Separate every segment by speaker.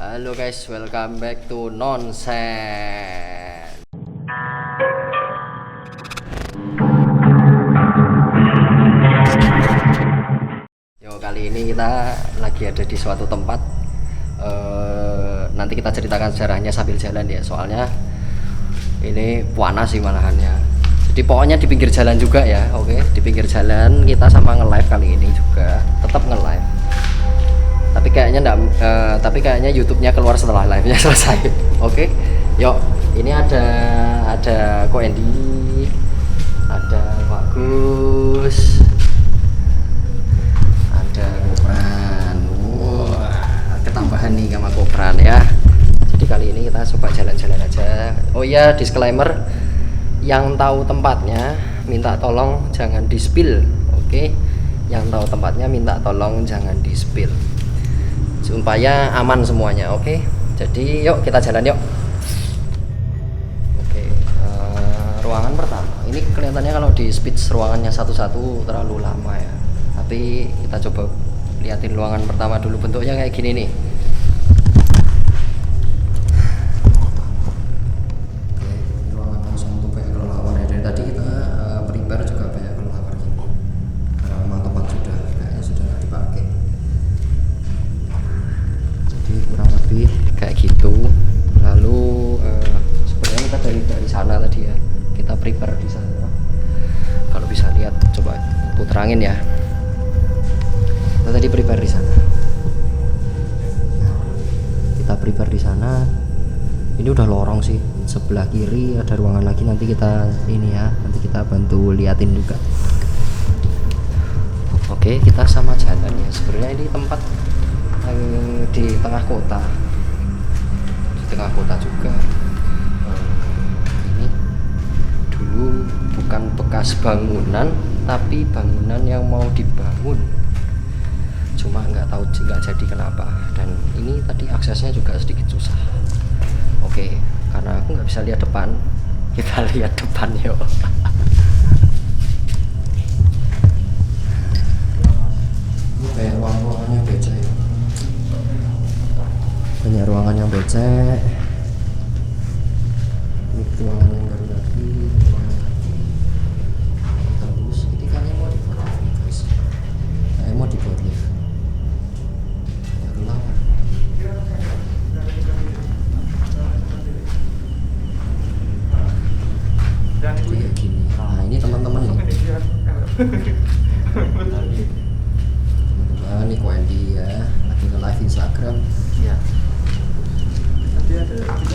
Speaker 1: Halo guys, welcome back to Nonsense. Yo, kali ini kita lagi ada di suatu tempat. Nanti kita ceritakan sejarahnya sambil jalan ya. Soalnya ini panas sih malahannya. Jadi pokoknya di pinggir jalan juga ya, oke? Di pinggir jalan kita sama nge-live kali ini juga, tetap nge-live. Tapi kayaknya YouTube-nya keluar setelah live-nya selesai. Oke. Yuk, ini ada Ko Endi, ada Pak Gus, ada Kopran. Wah, ketambahan nih sama Kopran ya. Jadi kali ini kita coba jalan-jalan aja. Oh iya, disclaimer, yang tahu tempatnya minta tolong jangan di-spill. Oke. Yang tahu tempatnya minta tolong jangan di-spill supaya aman semuanya. Oke, jadi yuk kita jalan yuk. Oke, ruangan pertama ini kelihatannya kalau di speech ruangannya satu-satu terlalu lama ya, tapi kita coba liatin ruangan pertama dulu. Bentuknya kayak gini nih. Oke, ruangan langsung untuk banyak kelelawar ya. Dari tadi kita prepare juga banyak kelelawar gini, karena memang tempat sudah kayaknya sudah nggak dipakai. Kurang lebih kayak gitu. Lalu sebenarnya kita dari sana tadi ya, kita prepare di sana. Kalau bisa lihat, coba aku terangin ya. Kita tadi prepare di sana. Nah, kita prepare di sana. Ini udah lorong sih. Sebelah kiri ada ruangan lagi. Nanti kita nanti kita bantu liatin juga. Oke, kita sama jalan ya. Sebenarnya ini tempat di tengah kota, juga. Ini dulu bukan bekas bangunan, tapi bangunan yang mau dibangun, cuma nggak jadi kenapa. Dan ini tadi aksesnya juga sedikit susah. Oke, karena aku nggak bisa lihat depan, kita lihat depan yuk. Kayak ruangannya beda ya, banyak ruangan yang becek. Ini ruangan yang baru lagi, ruangan lagi. Terus ini kayaknya mau dibuat lift guys, mau dibuat lift ya, kenapa? Jadi kayak gini. Nah ini teman-teman nih, teman-teman nih Ko Endi ya, lagi nge-live Instagram ya.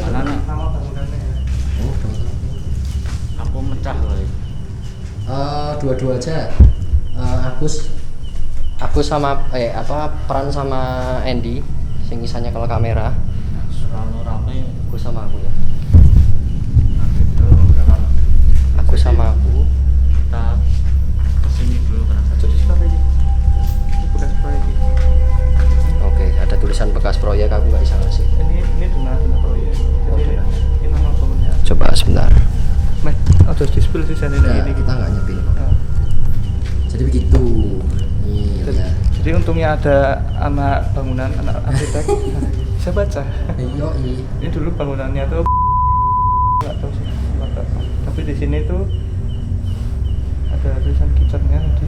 Speaker 2: Mana nama bangunannya ya?
Speaker 1: Oh,
Speaker 2: Aku mecah loh.
Speaker 1: Dua-dua aja. Agus sama peran sama Endi, sing isanya kalau kamera.
Speaker 2: Selalu rame.
Speaker 1: Agus sama aku ya. Agus sama aku.
Speaker 2: Kita kesini dulu kan. Jadi sekarang ini bekas proyek ini.
Speaker 1: Oke, ada tulisan bekas proyek, aku nggak bisa ngasih.
Speaker 2: Ini dona proyek.
Speaker 1: Oh,
Speaker 2: Jadi
Speaker 1: dona.
Speaker 2: ini nama bangunnya.
Speaker 1: Coba sebentar.
Speaker 2: Harus di spill sih sana ini.
Speaker 1: Kita nggak nyepil kok. Jadi begitu. Iya.
Speaker 2: Jadi untungnya ada anak bangunan, anak arsitek. Bisa baca.
Speaker 1: Iya.
Speaker 2: Ini dulu bangunannya tuh nggak tahu sih apa. Tapi di sini tuh ada tulisan kitchennya di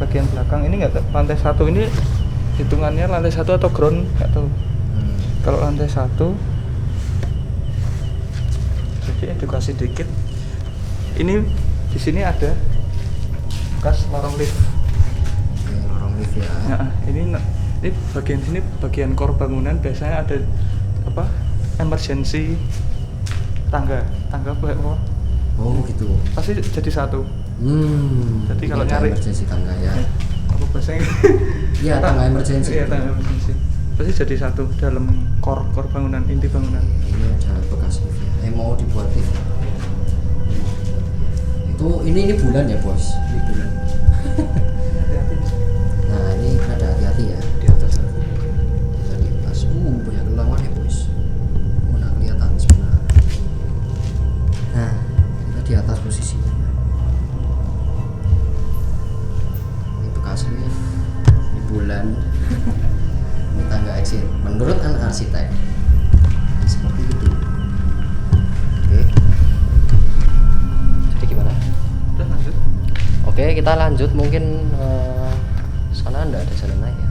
Speaker 2: bagian belakang. Ini nggak lantai satu ini hitungannya lantai satu atau ground nggak tahu. Kalau lantai satu, jadi edukasi dikit. Ini di sini ada bekas lorong lift.
Speaker 1: Lorong lift ya.
Speaker 2: Nah, ini bagian sini bagian core bangunan biasanya ada apa? Emergency tangga buat apa?
Speaker 1: Oh gitu.
Speaker 2: Pasti jadi satu. Jadi kalau
Speaker 1: ada
Speaker 2: nyari
Speaker 1: emergency tangga ya.
Speaker 2: apa bahasanya?
Speaker 1: Iya, tangga emergency.
Speaker 2: Iya, tangga emergency. Pasti jadi satu dalam core bangunan, inti bangunan.
Speaker 1: Ini ada bekas lift ya. Mau dibuat lift. Itu ini bulan ya bos. Ini bulan.
Speaker 2: Hati-hati.
Speaker 1: Nah ini ada hati-hati ya di atas. Kita di atas. Banyak kelelawar ya bos. Nggak kelihatan sebenarnya. Nah kita di atas posisinya. Ini bekas lift. Ini bulan. Ini tangga exit. menurut anak arsitek seperti itu. Oke. Jadi gimana?
Speaker 2: Udah lanjut.
Speaker 1: Oke, kita lanjut. Mungkin sana enggak ada jalan naik ya.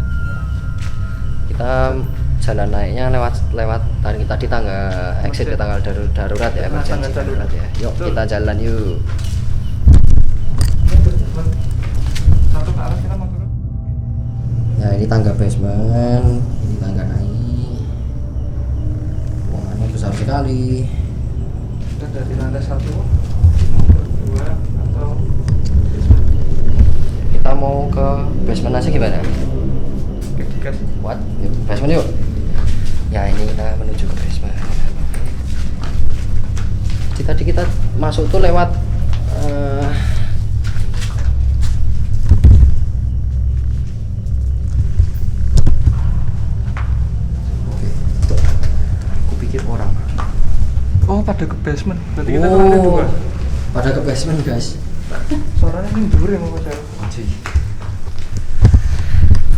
Speaker 1: Kita jalan naiknya lewat tadi tangga exit ke tangga darurat ya,
Speaker 2: Nah,
Speaker 1: emergency
Speaker 2: tangga
Speaker 1: darurat ya. Yuk
Speaker 2: Betul.
Speaker 1: kita jalan yuk.
Speaker 2: Satu ke arah kita mau turun.
Speaker 1: Nah ini tangga basement, ini tangga naik. Ruangannya besar sekali.
Speaker 2: Kita dari lantai 1 mau ke 2 atau
Speaker 1: Kita mau ke basement aja gimana?
Speaker 2: ke digas.
Speaker 1: What? Yuk, basement yuk. Ya ini kita menuju ke basement. Jadi tadi kita masuk tuh lewat Oke. Aku pikir orang.
Speaker 2: Oh, pada ke basement. Berarti kita ke lantai 2.
Speaker 1: Pada ke basement guys.
Speaker 2: Suaranya ini dur ya mau saya.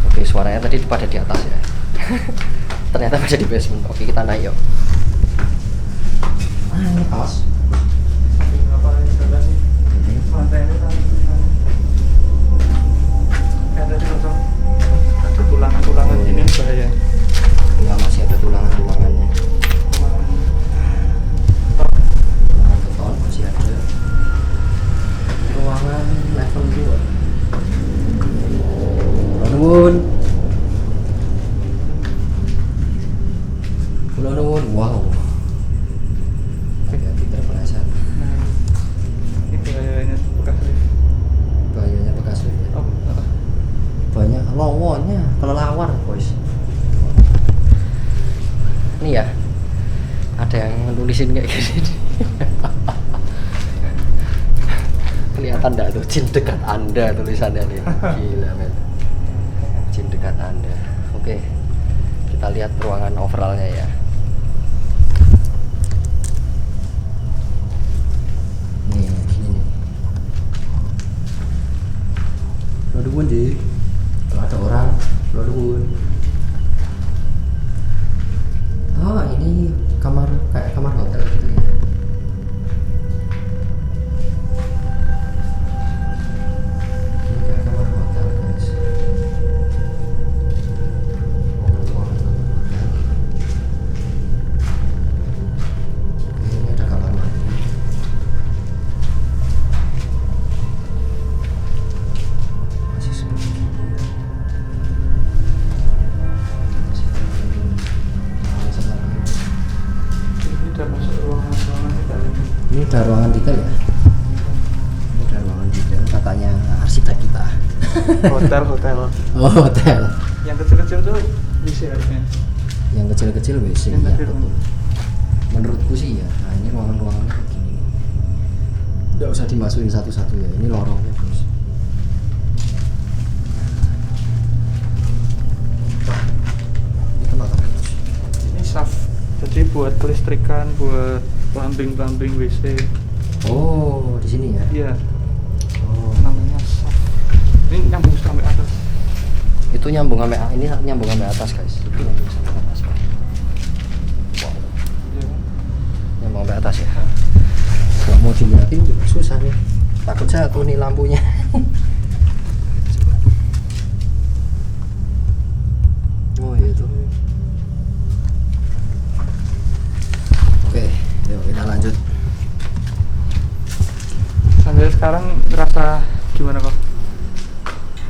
Speaker 1: Oke, suaranya tadi pada di atas ya. Ternyata pada di basement. Oke, kita naik yuk. Ah, ini pas.
Speaker 2: Apa yang jalan nih? Lantainya tadi. Kayak tadi kosong. Ada tulangan-tulangan gini bahaya.
Speaker 1: Enggak, masih ada tulangan-tulangannya. Tulangan beton masih ada. Ruangan level 2. Nuwun. Kula nuwun. Wow. Agak terpeleset.
Speaker 2: Nah, ini bahayanya bekas lift.
Speaker 1: Bahayanya bekas lift ya.
Speaker 2: Oh,
Speaker 1: Banyak lowonnya, kelelawar boys. Ini ya, ada yang nulisin kayak gini. Kelihatan enggak tuh, jin dekat Anda tulisannya nih. Gila men. Jin dekat Anda. Oke, kita lihat ruangan overallnya ya. Nih, gini nih. Lo dukun di, kalau ada orang, lo dukun. Oh, ini kamar kayak kamar hotel gitu ya. Ini kayak kamar hotel guys. Ruangan kamar hotel. Oke, ini ada kamar mandi. Masih seperti ini. Masih seperti ini.
Speaker 2: ini udah masuk ruangan kita ini.
Speaker 1: Ini udah ruangan detail ya? Ini udah ruangan detail katanya arsitek kita.
Speaker 2: Hotel.
Speaker 1: Oh, hotel.
Speaker 2: Yang kecil-kecil tuh bisa harusnya.
Speaker 1: Yang kecil-kecil WC
Speaker 2: Yang
Speaker 1: ya,
Speaker 2: kecil.
Speaker 1: betul. Menurutku sih ya. Nah, ini ruangan-ruangannya kayak gini. Nggak usah dimasukin satu-satu ya. Ini lorongnya bos. Ini tempat apa bos?
Speaker 2: Ini shaft. Jadi buat kelistrikan, buat plumbing WC.
Speaker 1: Oh, di sini ya?
Speaker 2: Iya,
Speaker 1: Oh.
Speaker 2: namanya shaft. Ini nyambung sampai atas.
Speaker 1: Itu nyambung sampai ini nyambung sampai atas guys. Itu nyambung sampai atas. Wow.
Speaker 2: Iya.
Speaker 1: Nyambung sampai atas ya. Nggak mau dilihatin juga susah nih. Takut jatuh nih lampunya. Coba. Oh iya itu. Oke, yuk kita lanjut.
Speaker 2: Sampai sekarang ngerasa gimana kok?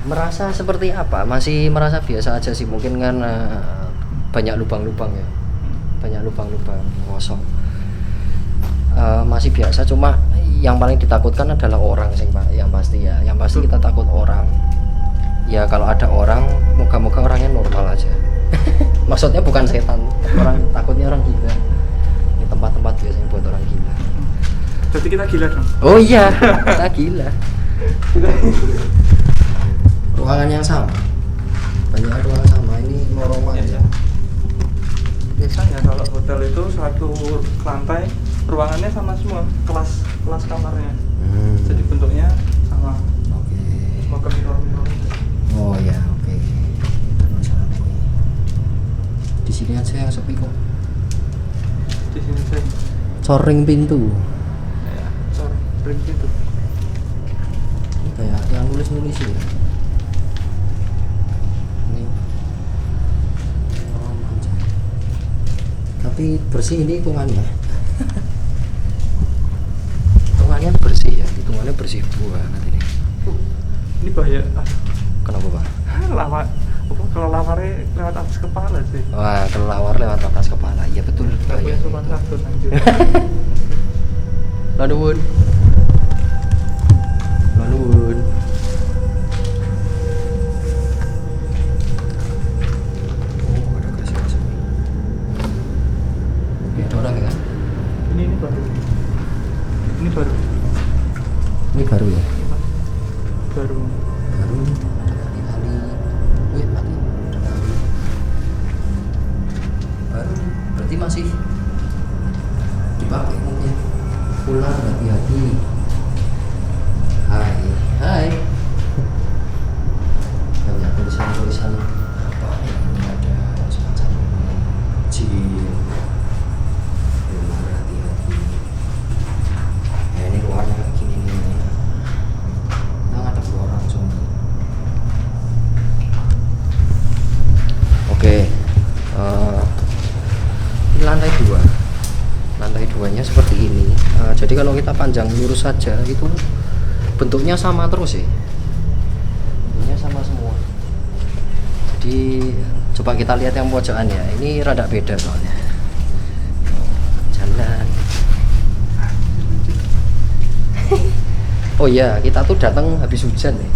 Speaker 1: Merasa seperti apa? Masih merasa biasa aja sih. Mungkin kan banyak lubang-lubang ya. Banyak lubang-lubang kosong. Masih biasa, cuma yang paling ditakutkan adalah orang sih Pak. Yang pasti ya. Yang pasti kita takut orang. Ya kalau ada orang, moga-moga orangnya normal aja. Maksudnya bukan setan. Orang takutnya orang gila. Ini tempat-tempat biasanya buat orang gila.
Speaker 2: Berarti kita gila dong?
Speaker 1: Oh iya, kita gila. Ruangan yang sama. Banyak ruangan sama. Ini lorong aja.
Speaker 2: Biasanya kalau hotel itu satu lantai ruangannya sama semua, kelas kamarnya. Jadi bentuknya sama.
Speaker 1: Oke.
Speaker 2: Mau ke mirror.
Speaker 1: Oh ya, oke. Masalah ini. Di sini sini aja yang sepi kok.
Speaker 2: Di sini saya.
Speaker 1: Coring pintu.
Speaker 2: Ya, ring itu.
Speaker 1: Ini kayak yang nulis-nulis ya. Ini. Oh, manja. Tapi bersih ini hitungannya. Hitungannya bersih ya, hitungannya bersih banget ini.
Speaker 2: Ini bahaya.
Speaker 1: Kenapa Pak?
Speaker 2: Lama. Kalau lawarnya lewat atas kepala sih.
Speaker 1: Wah, kelelawar lewat atas kepala. Iya betul.
Speaker 2: Gak punya sopan santun anjir.
Speaker 1: Lanuwun. Lanuwun. Oh, ada kasih-kasih. Oke, ada orang ya?
Speaker 2: Ini baru. Ini baru.
Speaker 1: Ini baru ya?
Speaker 2: Baru.
Speaker 1: Baru ada kali-kali. Wih, mati. Ada kali. Baru. Berarti masih dipakai mungkin. Pulang hati-hati. Hai, hai. Banyak tulisan-tulisan apa ini ada semacam jin. Pulang hati-hati. Ya ini luarnya kayak gini nih. Kita ngadep luar langsung. Oke. Ini lantai 2. Lantai 2-nya seperti ini. Jadi kalau kita panjang lurus saja itu bentuknya sama terus sih. Bentuknya sama semua. Jadi coba kita lihat yang pojokan ya. Ini rada beda soalnya. Jalan. Oh iya, kita tuh datang habis hujan nih.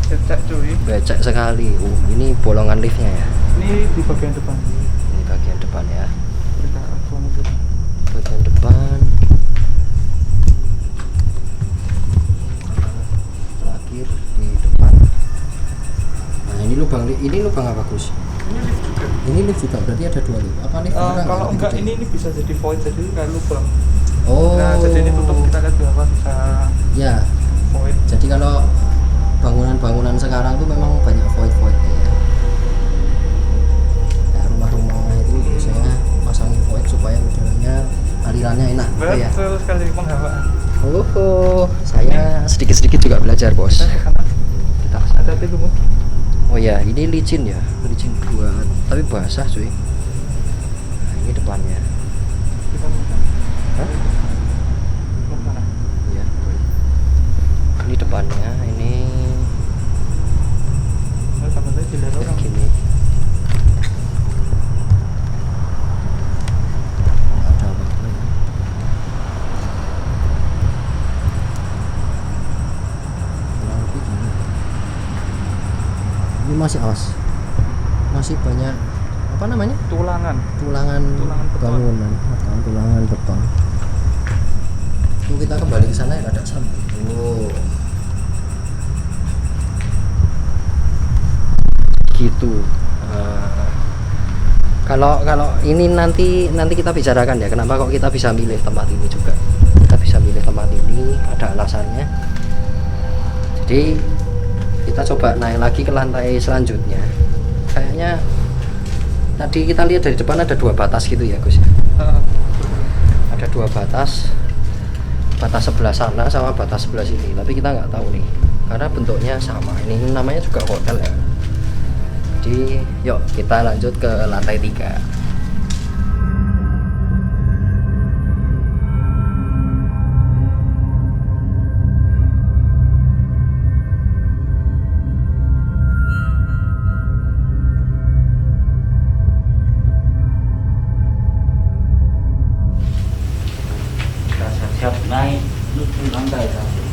Speaker 2: Becek cuy.
Speaker 1: Becek sekali. Ini bolongan liftnya ya.
Speaker 2: Ini di bagian depan.
Speaker 1: Ini bagian depan ya.
Speaker 2: Kita iPhone itu.
Speaker 1: Bagian depan. Terakhir di depan. Nah ini lubang apa Gus?
Speaker 2: Ini lift juga.
Speaker 1: Ini lift juga berarti ada 2 lift. Apa lift beneran?
Speaker 2: Kalau
Speaker 1: Lebih
Speaker 2: enggak
Speaker 1: gede?
Speaker 2: ini bisa jadi void jadi kayak lubang.
Speaker 1: Oh.
Speaker 2: Nah, jadi ini tutup kita lihat bawah bisa
Speaker 1: Ya.
Speaker 2: void.
Speaker 1: Jadi kalau bangunan-bangunan sekarang tuh memang banyak void-voidnya ya. Kayak rumah-rumah itu biasanya pasangin void supaya udaranya alirannya enak gitu ya.
Speaker 2: Betul sekali penghawaan.
Speaker 1: Oh, saya sedikit-sedikit juga belajar bos. Kita kesana.
Speaker 2: Hati-hati lu.
Speaker 1: Oh ya, ini licin ya, licin banget. Tapi basah cuy. Nah, ini depannya.
Speaker 2: Kita mau
Speaker 1: Hah?
Speaker 2: mana?
Speaker 1: Iya, boleh. Ini depannya, ini
Speaker 2: Nah, sama saya tidak
Speaker 1: kayak
Speaker 2: orang.
Speaker 1: gini. Nggak ada apa-apa ya. Kurang lebih gini. Ini masih awas. Masih banyak apa namanya?
Speaker 2: Tulangan.
Speaker 1: Tulangan
Speaker 2: Tulangan beton.
Speaker 1: bangunan atau tulangan beton. Itu kita kembali ke sana ya ada sambung. Oh. Gitu. Kalau ini nanti kita bicarakan ya kenapa kok kita bisa milih tempat ini juga. Kita bisa milih tempat ini ada alasannya. Jadi kita coba naik lagi ke lantai selanjutnya. Kayaknya tadi kita lihat dari depan ada 2 batas gitu ya Gus ya. Ada 2 batas sebelah sana sama batas sebelah sini, tapi kita nggak tahu nih karena bentuknya sama. Ini namanya juga hotel ya. Jadi yuk kita lanjut ke lantai 3.
Speaker 3: Kita siap-siap naik menuju lantai 1.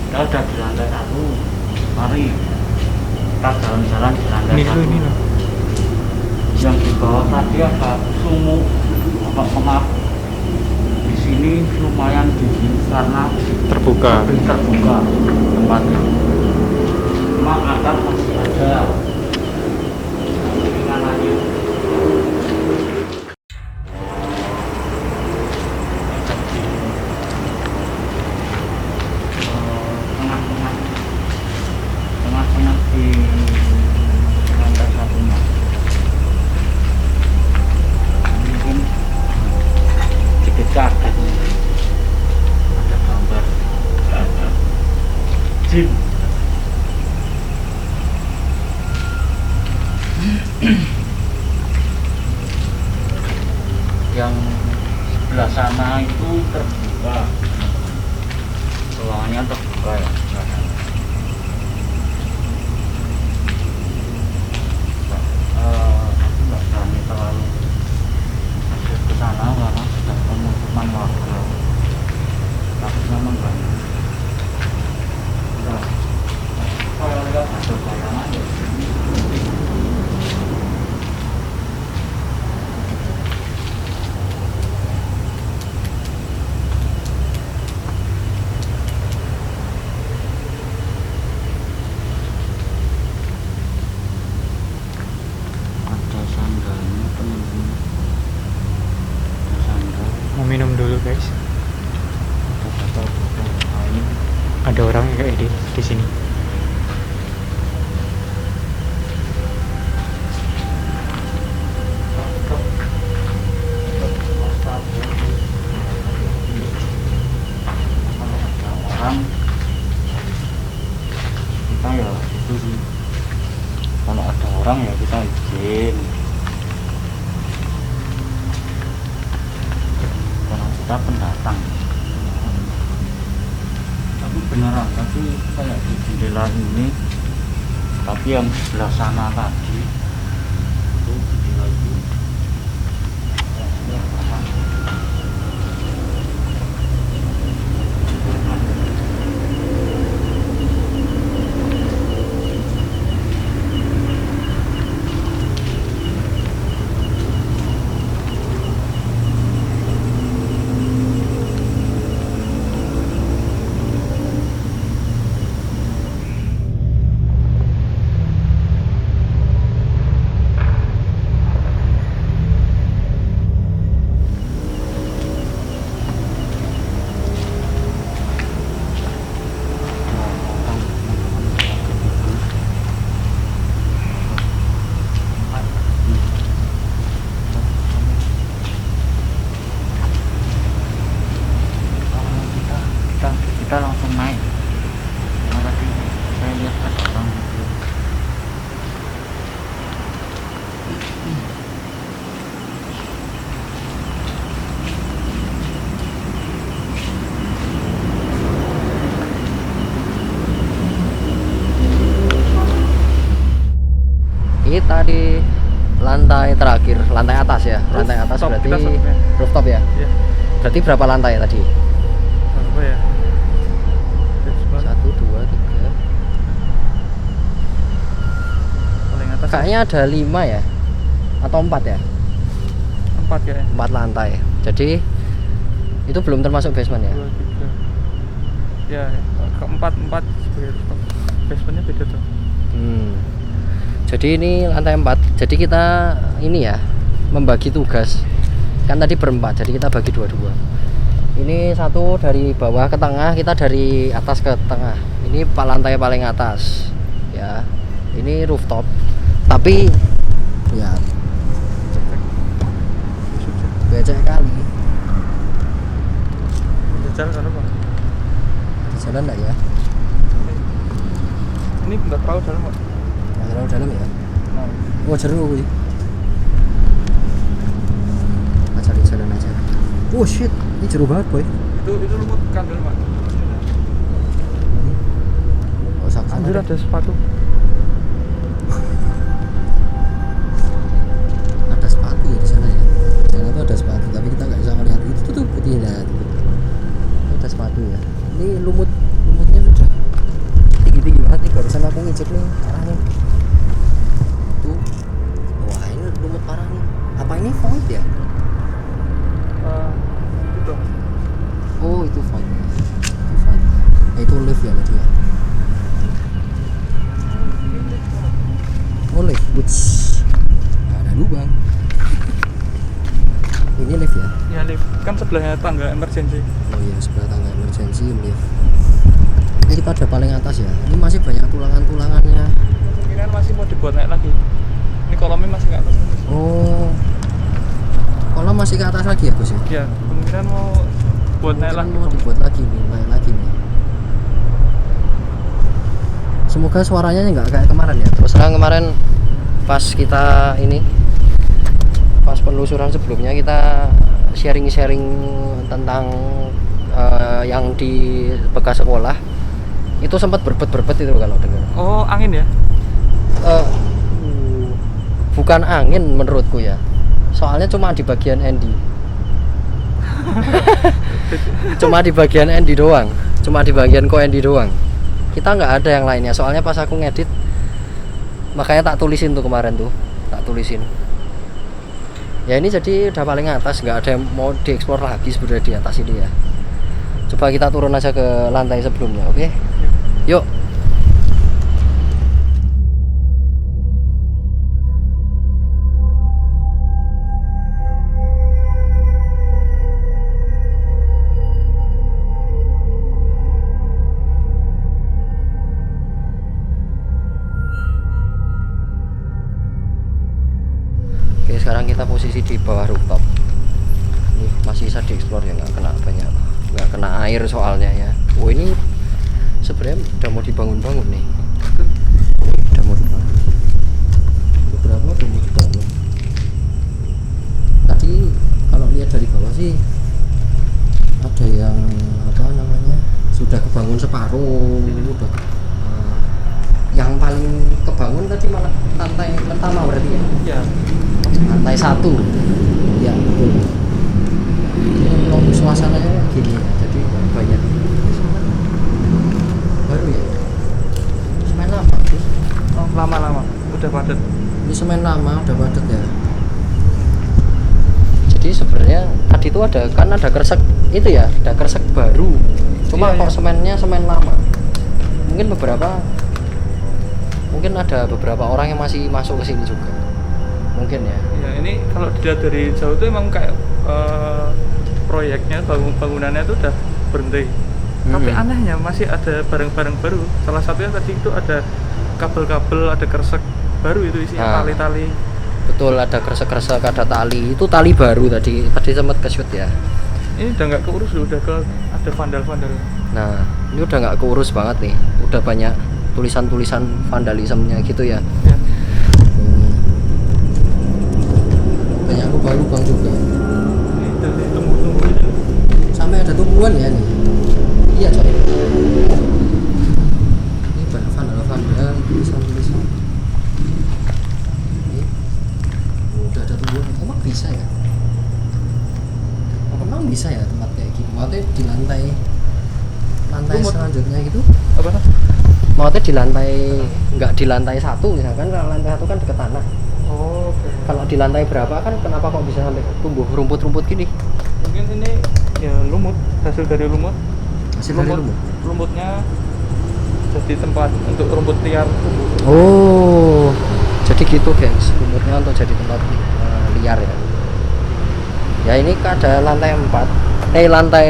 Speaker 3: Kita udah di lantai 1. Mari kita jalan-jalan di lantai
Speaker 2: Ini
Speaker 3: 1.
Speaker 2: loh, ini loh.
Speaker 3: Yang di bawah tadi ada sumur apa pengap. Di sini lumayan dingin karena
Speaker 2: Terbuka.
Speaker 4: terbuka.
Speaker 3: lebih terbuka tempatnya. Cuma atap masih ada ringan aja. Tengah-tengah tengah-tengah di lantai satunya mungkin sedikit kaget nih. Ada gambar jin. Yang sebelah sana itu terbuka, ruangannya terbuka ya. Aku nggak berani terlalu masuk ke sana karena sudah pemukiman warga, takutnya mengganggu. Udah, kalau lihat ada bayangan ya. Ada sandalnya teman-teman, ada sandal,
Speaker 4: Mau minum dulu guys.
Speaker 3: ada botol-botol air.
Speaker 4: Ada orang kayak di sini.
Speaker 3: Kalau ada orang kita ya itu sih, kalau ada orang ya kita izin karena kita pendatang. Tapi beneran tadi kayak di jendela ini, tapi yang sebelah sana tadi itu jendela itu ya, pasang. Kita langsung naik. Nah, tadi saya lihat ada orang gitu.
Speaker 1: Kita di lantai terakhir, lantai atas ya. Lantai atas
Speaker 2: Rooftop,
Speaker 1: berarti
Speaker 2: kita sebutnya.
Speaker 1: rooftop ya.
Speaker 2: Iya.
Speaker 1: Berarti berapa lantai tadi?
Speaker 2: Apa ya? Basement
Speaker 1: 1, 2, 3.
Speaker 2: paling atas.
Speaker 1: Kayaknya ada 5 ya? Atau 4 ya?
Speaker 2: 4 kayaknya.
Speaker 1: 4 lantai. Jadi itu belum termasuk basement ya?
Speaker 2: 2, 3. Ya, keempat sebagai rooftop. Basementnya beda tuh.
Speaker 1: Jadi ini lantai 4. Jadi kita ini ya membagi tugas. Kan tadi berempat, jadi kita bagi 2-2. Ini satu dari bawah ke tengah, kita dari atas ke tengah. Ini lantai paling atas. Ya. Ini rooftop. Tapi ya becek kali.
Speaker 2: Jalan kan apa?
Speaker 1: Ada jalan enggak ya?
Speaker 2: Ini nggak terlalu dalam kok.
Speaker 1: Nggak terlalu dalam ya?
Speaker 2: Nah,
Speaker 1: Oh jeruk kuwi. Kita cari jalan aja. Oh shit, ini jeruk banget boy.
Speaker 2: itu lumut kandel Pak.
Speaker 1: Oh sama
Speaker 2: Anjir ada sepatu.
Speaker 1: Ada sepatu ya di sana ya. Di sana tuh ada sepatu, tapi kita nggak bisa melihat itu tuh putihnya. Ada sepatu ya. Ini lumutnya sudah tinggi banget nih. Barusan aku ngecek nih arahnya. Tuh, wah ini lumut parah nih. Apa ini void ya?
Speaker 2: Itu dong.
Speaker 1: Oh itu void. Itu void. ya tadi ya. Oh lift, Wuts. Nggak ada lubang. Ini lift ya?
Speaker 2: Ya lift, kan sebelahnya tangga emergency.
Speaker 1: Oh iya, sebelah tangga emergency lift. Ini kita ada paling atas ya. Ini masih banyak tulangan-tulangannya.
Speaker 2: Kemungkinan masih mau dibuat naik lagi. Ini kolomnya masih ke atas.
Speaker 1: Oh. Kolam masih ke atas lagi ya, Bos ya?
Speaker 2: Ya, kemungkinan mau buat naik lagi.
Speaker 1: Mau dibuat lagi nih, naik lagi nih. Semoga suaranya nggak kayak kemarin ya. Terus terang kemarin pas kita ini, pas penelusuran sebelumnya kita sharing-sharing tentang yang di bekas sekolah itu sempat berbet-berbet itu kalau dengar.
Speaker 2: Oh, angin ya?
Speaker 1: Bukan angin menurutku ya. Soalnya cuma di bagian Andy. Cuma di bagian Andy doang. Cuma di bagian Ko Andy doang. Kita nggak ada yang lainnya. Soalnya pas aku ngedit, makanya tak tulisin tuh kemarin tuh. Tak tulisin. Ya ini jadi udah paling atas, nggak ada yang mau dieksplor lagi sebenarnya di atas ini ya. Coba kita turun aja ke lantai sebelumnya, oke? Yuk. Oke, sekarang kita posisi di bawah rooftop. Ini masih bisa dieksplor ya, nggak kena banyak, nggak kena air soalnya ya. Oh ini sebenarnya udah mau dibangun-bangun nih. Udah mau dibangun. Beberapa udah mau dibangun. Tadi kalau lihat dari bawah sih ada yang apa namanya sudah kebangun separuh, udah. Yang paling kebangun tadi malah lantai pertama berarti ya?
Speaker 2: Ya.
Speaker 1: Lantai 1 ya betul. Ini kalau suasananya kayak gini ya, jadi banyak baru ya, semen lama terus.
Speaker 2: Oh, lama-lama udah padat.
Speaker 1: Ini semen lama udah padat ya. Jadi sebenarnya tadi itu ada kresek itu ya, ada kresek baru, cuma
Speaker 2: Iya,
Speaker 1: kok
Speaker 2: iya.
Speaker 1: semennya semen lama. Mungkin ada beberapa orang yang masih masuk ke sini juga mungkin ya.
Speaker 2: Ya, ini kalau dilihat dari jauh tuh emang kayak proyeknya, bangunannya tuh udah berhenti. Tapi anehnya masih ada barang-barang baru. Salah satunya tadi itu ada kabel-kabel, ada kresek baru itu isinya tali-tali.
Speaker 1: Betul, ada kresek-kresek, ada tali. Itu tali baru tadi sempat ke-shoot ya.
Speaker 2: Ini udah nggak keurus loh, ada vandal-vandal.
Speaker 1: Nah, ini udah nggak keurus banget nih. Udah banyak tulisan-tulisan vandalismenya gitu ya.
Speaker 2: Ya.
Speaker 1: Banyak lubang-lubang juga.
Speaker 2: Ini dari tumbuh-tumbuh itu.
Speaker 1: Sampai ada tumbuhan ya nih. Iya coy. Ini banyak vandal, tulisan-tulisan. Ini udah ada tumbuhan. Emang bisa ya? Emang bisa ya tempat kayak gitu? Maksudnya di lantai selanjutnya gitu?
Speaker 2: Apa tuh?
Speaker 1: Maksudnya di lantai, nggak di lantai 1 misalkan, kalau lantai 1 kan deket tanah.
Speaker 2: Oh, oke.
Speaker 1: Kalau di lantai berapa kan kenapa kok bisa sampai tumbuh rumput-rumput gini?
Speaker 2: Mungkin ini ya lumut, hasil dari lumut.
Speaker 1: Hasil dari lumut?
Speaker 2: Lumutnya jadi tempat untuk rumput liar.
Speaker 1: Oh, jadi gitu guys, lumutnya untuk jadi tempat liar ya. Ya ini ada lantai 4, lantai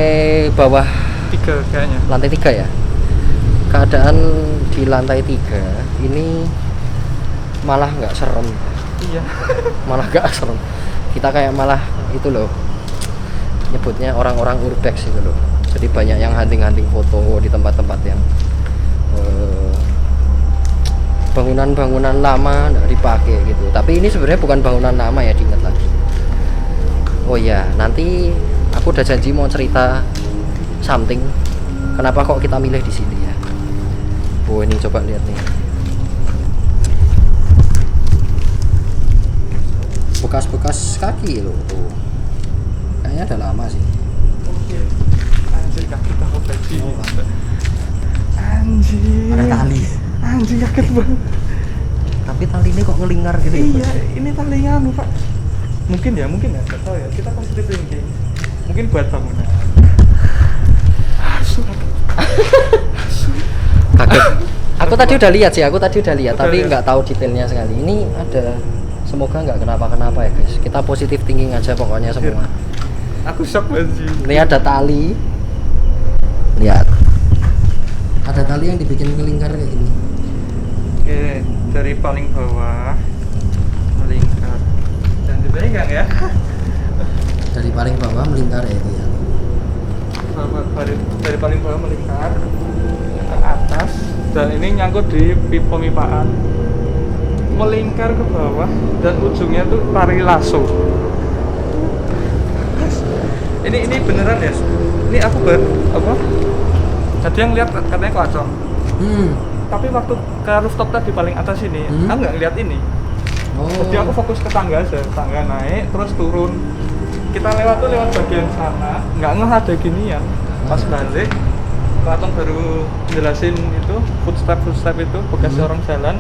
Speaker 1: bawah
Speaker 2: 3 kayaknya.
Speaker 1: lantai 3 ya. Keadaan di lantai 3 ini malah nggak serem.
Speaker 2: Iya.
Speaker 1: Malah nggak serem. Kita kayak malah itu loh, nyebutnya orang-orang urbex itu loh. Jadi banyak yang hunting-hunting foto di tempat-tempat yang bangunan-bangunan lama nggak dipakai gitu. Tapi ini sebenarnya bukan bangunan lama ya, diingat lagi. Oh iya, nanti aku udah janji mau cerita something. Kenapa kok kita milih di sini ya? Oh ini coba lihat nih. Bekas-bekas kaki loh. Tuh. Kayaknya udah lama sih.
Speaker 2: Oke. Anjir kaki tahu tadi. Anjir.
Speaker 1: Ada tali.
Speaker 2: Anjir kaget banget.
Speaker 1: Tapi tali ini kok ngelingkar gitu ya?
Speaker 2: Iya, ini tali anu, Pak. Mungkin ya, nggak tahu ya. Kita positif thinking. Mungkin buat bangunan. Asu.
Speaker 1: Aku tadi udah lihat sih,
Speaker 2: Udah
Speaker 1: tapi
Speaker 2: lihat.
Speaker 1: nggak tahu detailnya sekali. Ini ada, semoga nggak kenapa-kenapa ya guys. Kita positif thinking aja pokoknya semua.
Speaker 2: Aku shock banget sih.
Speaker 1: Ini ada tali. Lihat. Ada tali yang dibikin kelingkar kayak gini.
Speaker 2: Oke, dari paling bawah melingkar dan dipegang ya.
Speaker 1: Dari paling bawah melingkar ya itu ya.
Speaker 2: Dari paling bawah melingkar ke atas dan ini nyangkut di pemipaan melingkar ke bawah dan ujungnya tuh tali lasso. Ini beneran ya? Ini aku apa? Tadi yang lihat katanya kelacong. Tapi waktu ke rooftop tadi paling atas ini, aku nggak ngeliat ini.
Speaker 1: Oh.
Speaker 2: Jadi aku fokus ke tangga aja, tangga naik terus turun. Kita lewat bagian sana, nggak ngeh ada ginian. Pas balik, Kelatung baru jelasin itu footstep itu bekas orang jalan.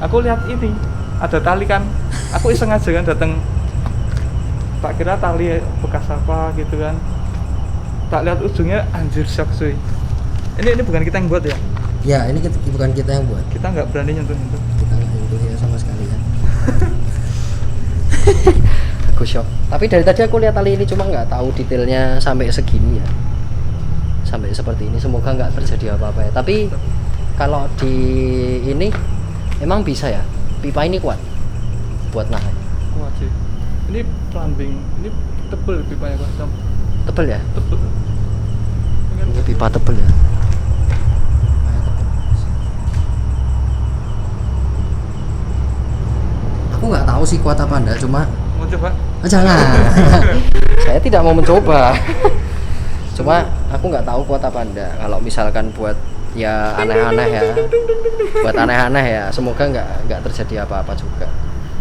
Speaker 2: Aku lihat ini ada tali kan, aku iseng aja kan datang. Tak kira tali bekas apa gitu kan. Tak lihat ujungnya, anjir shock cuy. Ini bukan kita yang buat ya?
Speaker 1: Ya, ini bukan kita yang buat.
Speaker 2: Kita nggak berani nyentuh.
Speaker 1: Kita nggak nyentuh ya sama sekali ya. Aku shock. Tapi dari tadi aku lihat tali ini cuma nggak tahu detailnya sampai segini ya. Sampai seperti ini. Semoga nggak terjadi apa-apa ya. Tapi kalau di ini emang bisa ya. Pipa ini kuat buat nahan.
Speaker 2: Kuat sih. Ini plumbing, ini tebel pipanya kosong.
Speaker 1: Tebel ya?
Speaker 2: Tebel.
Speaker 1: Ini pipa tebel ya. Aku nggak tahu sih kuat apa enggak, cuma
Speaker 2: Mau coba?
Speaker 1: jangan. Saya tidak mau mencoba. Cuma aku nggak tahu kuat apa enggak. Kalau misalkan buat ya aneh-aneh ya, buat aneh-aneh ya. Semoga nggak terjadi apa-apa juga.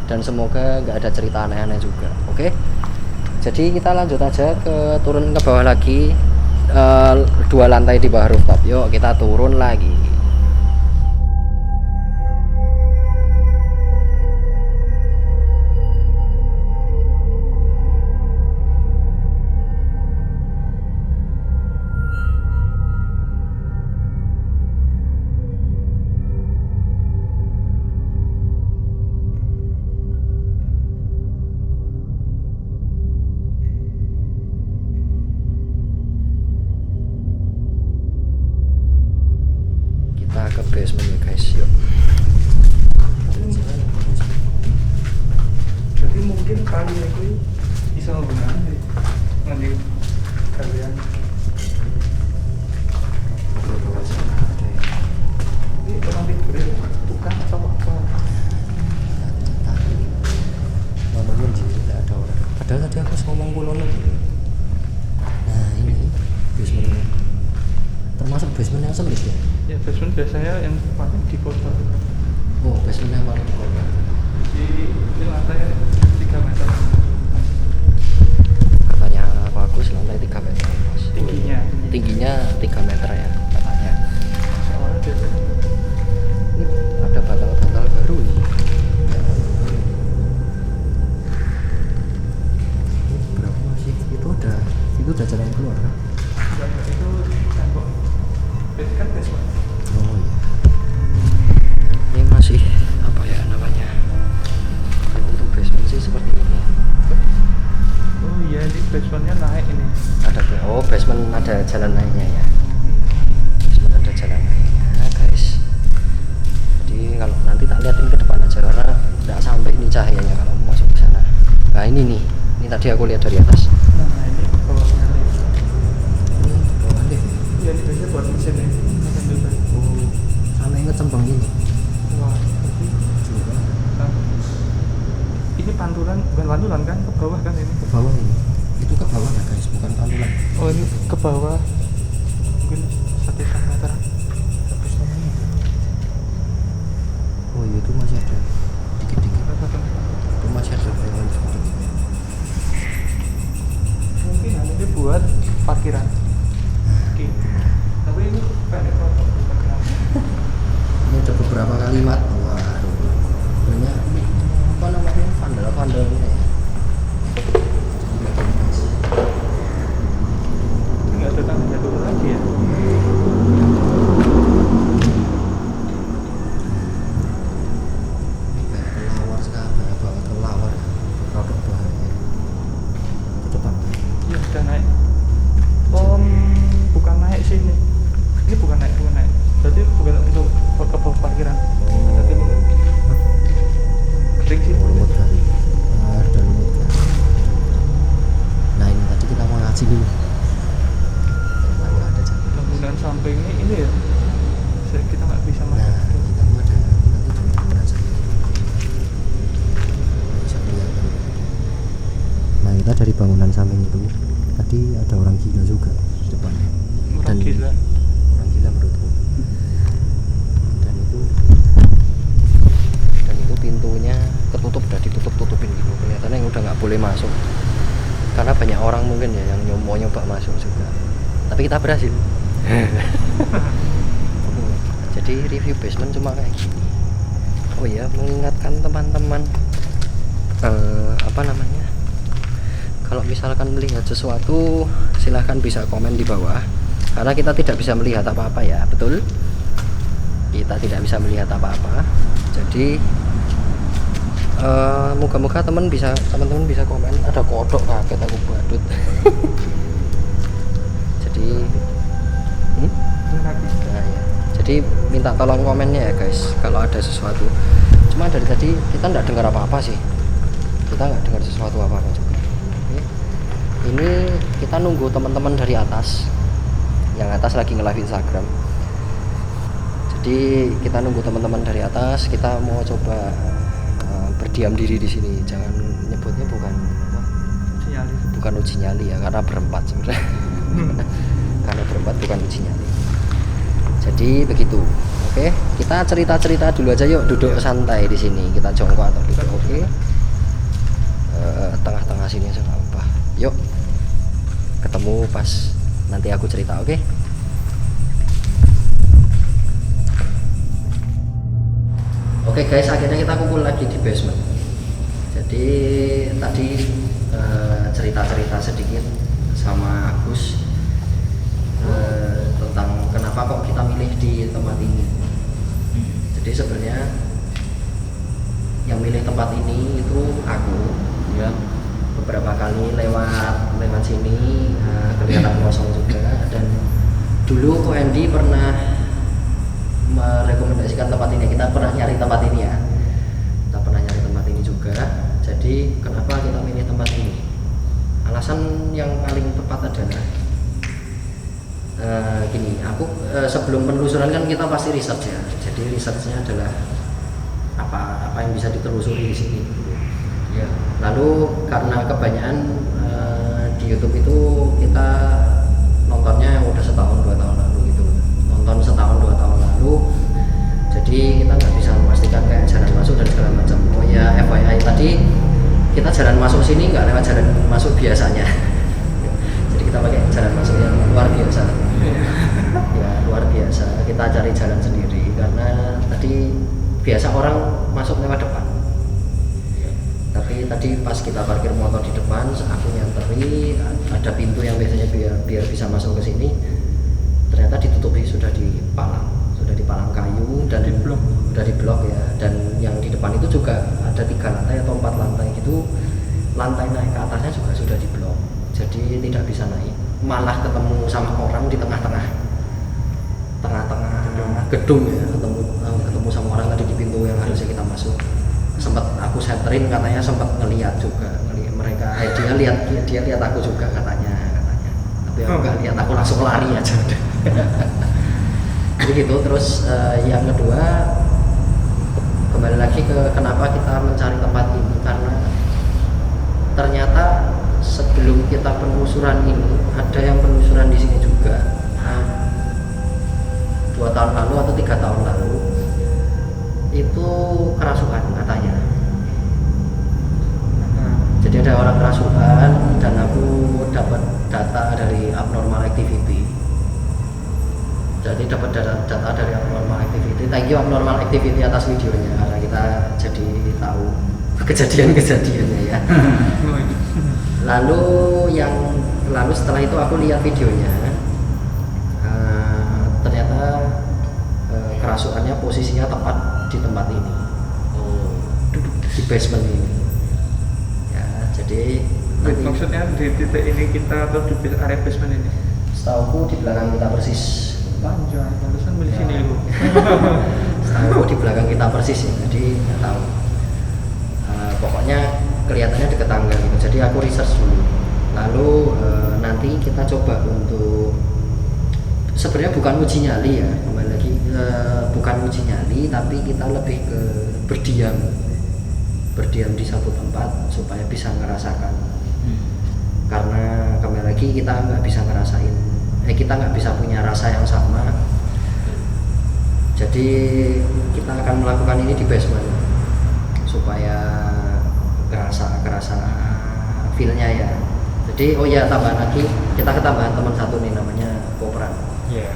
Speaker 1: Dan semoga nggak ada cerita aneh-aneh juga. Oke? Jadi kita lanjut aja turun ke bawah lagi. 2 lantai di bawah rooftop. Yuk kita turun lagi. Kita ke basement ya guys, yuk.
Speaker 2: Jadi mungkin kali itu bisa nggunakan nanti kalian. Ini orang tidur bukan atau apa?
Speaker 1: Ngomongin sih tidak ada orang. Padahal tadi aku ngomong kulon gitu. Nah ini basement, termasuk basement yang sempit ya.
Speaker 2: Ya basement biasanya yang paling di kota.
Speaker 1: Oh basement yang paling bawah.
Speaker 2: Di lantai 3 meter
Speaker 1: Katanya bagus lantai 3 meter mas.
Speaker 2: tingginya.
Speaker 1: 3 meter ya katanya.
Speaker 2: Soalnya biasanya
Speaker 1: Ini ada bantal-bantal baru nih. Berapa masih? Itu udah jalan keluar kan?
Speaker 2: itu tembok. Kan basement.
Speaker 1: Oh iya. Ini masih apa ya namanya? Untuk basement sih seperti ini.
Speaker 2: Oh iya, di basementnya naik ini.
Speaker 1: Basement ada jalan naiknya ya. Basement ada jalan naiknya guys. Jadi kalau nanti tak liatin ke depan aja karena nggak sampai ini cahayanya kalau mau masuk ke sana. Nah ini nih, ini tadi aku lihat dari atas.
Speaker 2: Nah ini bawahnya lift.
Speaker 1: Ini bawah lift ya?
Speaker 2: Iya ini biasanya buat mesin nih. Mesin juga.
Speaker 1: Oh, sama yang ngecembang ini.
Speaker 2: Wah, ini
Speaker 1: Coba
Speaker 2: nah, ini pantulan, bukan pantulan kan, ke bawah kan ini.
Speaker 1: ke bawah ini. Itu ke bawah ya guys, bukan pantulan.
Speaker 2: Oh ini ke bawah, mungkin 1,5 meter.
Speaker 1: Habis namanya. Oh iya itu masih ada dikit-dikit. Itu masih ada bayangan sedikit.
Speaker 2: Mungkin ini buat parkiran. Oke. Tapi ini pendek banget parkiran.
Speaker 1: Ini ada beberapa kalimat. Waduh. Banyak apa namanya vandal ini ya.
Speaker 2: Nggak ada tangga turun lagi ya. samping ini ya. Kita nggak bisa masuk.
Speaker 1: Nah, kita tuh ada dari bangunan samping. Bisa kelihatan. Nah, kita dari bangunan samping itu tadi ada orang gila juga di depannya.
Speaker 2: Orang gila.
Speaker 1: Orang gila menurutku. Dan itu pintunya ketutup, udah ditutup-tutupin gitu. Kelihatannya udah nggak boleh masuk. Karena banyak orang mungkin ya yang mau nyoba masuk juga. Tapi kita berhasil. Jadi review basement cuma kayak gini. Oh ya, mengingatkan teman-teman apa namanya, kalau misalkan melihat sesuatu silahkan bisa komen di bawah, karena kita tidak bisa melihat apa-apa ya. Betul, kita tidak bisa melihat apa-apa. Jadi moga-moga teman-teman bisa komen. Ada kodok, kaget aku badut. Jadi nah, ya. Jadi minta tolong komennya ya guys kalau ada sesuatu. Cuma dari tadi kita nggak dengar apa-apa sih, kita nggak dengar sesuatu apa-apa juga. Oke. Ini kita nunggu teman-teman dari atas, yang atas lagi nge-live Instagram. Jadi kita nunggu teman-teman dari atas. Kita mau coba berdiam diri di sini. Jangan nyebutnya bukan uji nyali ya, karena berempat sebenarnya. Karena berempat bukan uji nyali. Jadi begitu. Oke, kita cerita-cerita dulu aja yuk, duduk santai di sini. Kita jongkok atau duduk. Oke. Tengah-tengah sini aja nggak apa. Yuk. Ketemu pas nanti aku cerita, oke? Oke guys, akhirnya kita kumpul lagi di basement. Jadi tadi cerita-cerita sedikit sama Agus tentang kenapa kok kita milih di tempat ini. Jadi sebenarnya yang milih tempat ini itu aku ya. Beberapa kali lewat sini kelihatan kosong juga, dan dulu Ko Andy pernah merekomendasikan tempat ini. Kita pernah nyari tempat ini ya, kita pernah nyari tempat ini juga. Jadi kenapa kita milih tempat ini? Alasan yang paling tepat adalah gini, aku sebelum penelusuran kan kita pasti research ya. Jadi researchnya adalah apa yang bisa ditelusuri di sini. Ya. Lalu karena kebanyakan di YouTube itu kita nontonnya udah setahun 2 tahun lalu gitu, nonton setahun 2 tahun lalu. Jadi kita nggak bisa memastikan kayak jalan masuk dan segala macam. Oh ya, FYI tadi kita jalan masuk sini nggak lewat jalan masuk biasanya. Jadi kita pakai jalan masuk yang luar biasa. Ya luar biasa. Kita cari jalan sendiri karena tadi biasa orang masuk lewat depan. Tapi tadi pas kita parkir motor di depan, aku nyanteri ada pintu yang biasanya biar bisa masuk ke sini. Ternyata ditutupi, sudah dipalang kayu dan sudah diblok ya. Dan yang di depan itu juga ada 3 lantai atau 4 lantai gitu. Lantai naik ke atasnya juga sudah diblok. Jadi tidak bisa naik. Malah ketemu sama orang di tengah-tengah gedung ya, ketemu sama orang tadi di pintu yang harusnya kita masuk. Sempat aku senterin, katanya sempat ngelihat juga mereka, dia lihat aku juga katanya, tapi aku nggak lihat, aku langsung lari aja udah. Jadi gitu. Terus yang kedua, kembali lagi ke kenapa kita mencari tempat ini, karena ternyata sebelum kita penelusuran ini ada yang penelusuran di sini juga 2 tahun lalu atau 3 tahun lalu. Itu kerasukan katanya. Jadi ada orang kerasukan, dan aku dapat data dari Abnormal Activity. Jadi dapat data dari Abnormal Activity. Thank you Abnormal Activity atas videonya, karena kita jadi tahu kejadian-kejadiannya ya. Lalu setelah itu aku lihat videonya. Ternyata kerasukannya posisinya tepat di tempat ini, di basement ini ya. Jadi
Speaker 2: maksudnya di titik ini kita atau di area basement ini?
Speaker 1: Setauku di belakang kita persis.
Speaker 2: Panjang, barusan beli sini lu.
Speaker 1: Setauku di belakang kita persis ya, jadi nggak tahu. Pokoknya kelihatannya deket tangga gitu. Jadi aku research dulu. Lalu nanti kita coba untuk sebenarnya bukan uji nyali ya, kembali lagi bukan uji nyali, tapi kita lebih ke berdiam di satu tempat supaya bisa ngerasakan. Karena kembali lagi kita nggak bisa ngerasain, kita nggak bisa punya rasa yang sama. Jadi kita akan melakukan ini di basement supaya kerasa feelnya ya. Jadi oh ya, tambahan lagi, kita ketambahan teman satu nih, namanya Kopran.
Speaker 4: Iya.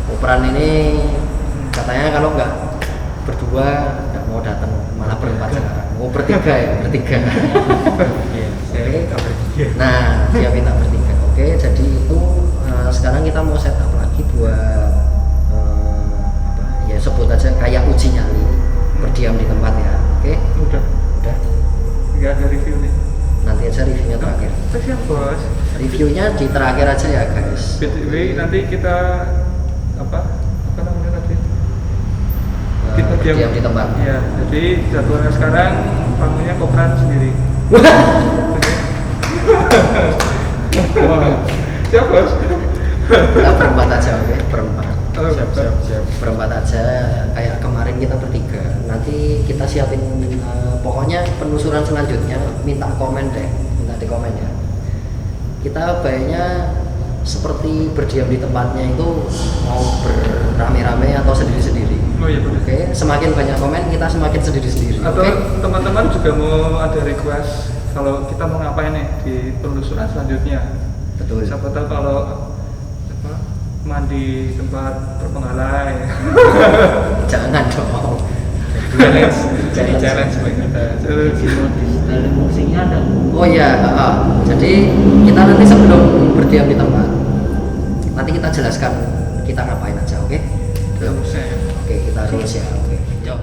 Speaker 1: Kopran ini katanya kalau nggak berdua nggak mau datang, malah berempat sekarang. Oh bertiga ya, bertiga.
Speaker 4: Iya. Saya
Speaker 1: Oke.
Speaker 4: minta bertiga.
Speaker 1: Nah, dia minta bertiga. Oke, jadi itu sekarang kita mau setup lagi buat apa? Ya sebut aja kayak uji nyali, berdiam di tempat ya. Oke,
Speaker 2: Udah,
Speaker 1: udah.
Speaker 2: nggak ada review nih.
Speaker 1: Nanti aja reviewnya terakhir.
Speaker 2: Siap bos.
Speaker 1: Reviewnya di terakhir aja ya guys.
Speaker 2: BTW nanti kita apa namanya tadi? Kita
Speaker 1: Berdiam di tempat.
Speaker 2: Ya, jadi jadwalnya sekarang bangunnya Kopran sendiri. Siap bos.
Speaker 1: Kita berempat aja, oke? Berempat.
Speaker 2: Oh,
Speaker 4: Siap.
Speaker 1: Berempat aja kayak kemarin kita bertiga. Nanti kita siapin pokoknya penelusuran selanjutnya, minta komen deh, minta di komen ya. Kita baiknya seperti berdiam di tempatnya itu mau berame-rame atau sendiri-sendiri.
Speaker 2: Oh iya benar.
Speaker 1: Oke, semakin banyak komen kita semakin sendiri-sendiri.
Speaker 2: Atau
Speaker 1: Oke?
Speaker 2: teman-teman juga mau ada request kalau kita mau ngapain nih di penelusuran selanjutnya.
Speaker 1: Betul.
Speaker 2: Siapa tahu kalau mandi tempat berpengalaman.
Speaker 1: Jangan dong.
Speaker 2: Jadi challenge buat kita.
Speaker 3: Style musiknya ada.
Speaker 1: Oh iya, jadi kita nanti sebelum berdiam di tempat, nanti kita jelaskan kita ngapain aja, oke? Yuk. Oke, kita rules ya, oke. Yuk.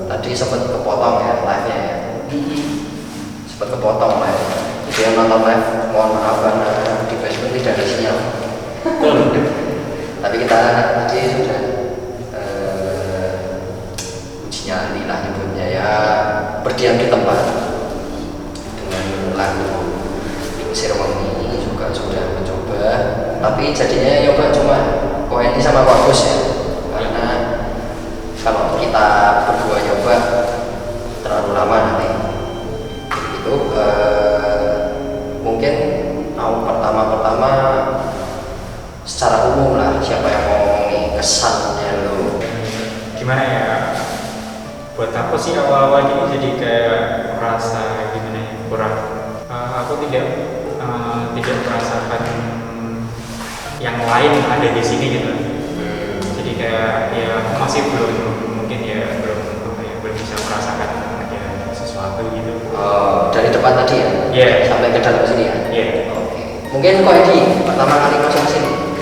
Speaker 1: tadi sempat kepotong ya live-nya ya. Sempat kepotong live. Jadi yang nonton live mohon maaf karena di Facebook tidak ada sinyal. Tapi kita tadi sudah uji nyali lah nyebutnya ya, berdiam di tempat dengan lagu Sirwangi juga sudah mencoba, tapi jadinya nyoba cuma ini sama Pak Gus ya, karena kalau kita berdua nyoba terlalu lama nanti. Itu mungkin pertama secara umum lah, siapa yang ngomong nih kesannya lo?
Speaker 4: Gimana ya? Buat aku sih awal-awal ini jadi kayak merasa gimana ya, kurang. Aku tidak merasakan yang lain ada di sini gitu. Jadi kayak ya aku masih belum bisa merasakan ada sesuatu gitu.
Speaker 1: Oh, dari depan tadi ya?
Speaker 4: Iya.
Speaker 1: Sampai ke dalam sini ya?
Speaker 4: Iya.
Speaker 1: Oke. Mungkin kok ini pertama kali masuk sini?